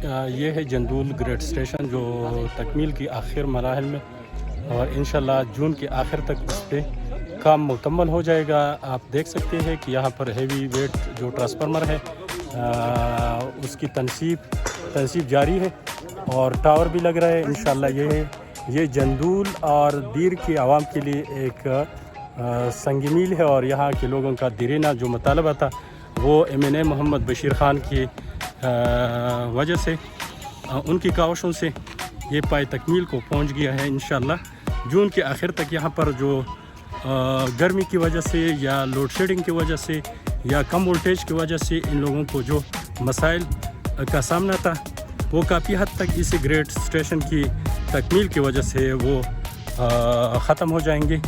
یہ ہے جندول grade station جو تکمیل کی آخر مراحل میں، اور انشاءاللہ جون کے آخر تک اس پہ کام مکمل ہو جائے گا۔ آپ دیکھ سکتے ہیں کہ یہاں پر ہیوی ویٹ جو ٹرانسفارمر ہے اس کی تنصیب جاری ہے، اور ٹاور بھی لگ رہا ہے انشاءاللہ۔ یہ جندول اور دیر کی عوام کے لیے ایک سنگ میل ہے، اور یہاں کے لوگوں کا دیرینہ جو مطالبہ تھا وہ MNA محمد بشیر خان کی وجہ سے، ان کی کاوشوں سے یہ پائے تکمیل کو پہنچ گیا ہے۔ انشاءاللہ جون کے آخر تک یہاں پر جو گرمی کی وجہ سے یا لوڈ شیڈنگ کی وجہ سے یا کم وولٹیج کی وجہ سے ان لوگوں کو جو مسائل کا سامنا تھا وہ کافی حد تک اس گریڈ اسٹیشن کی تکمیل کی وجہ سے وہ ختم ہو جائیں گے۔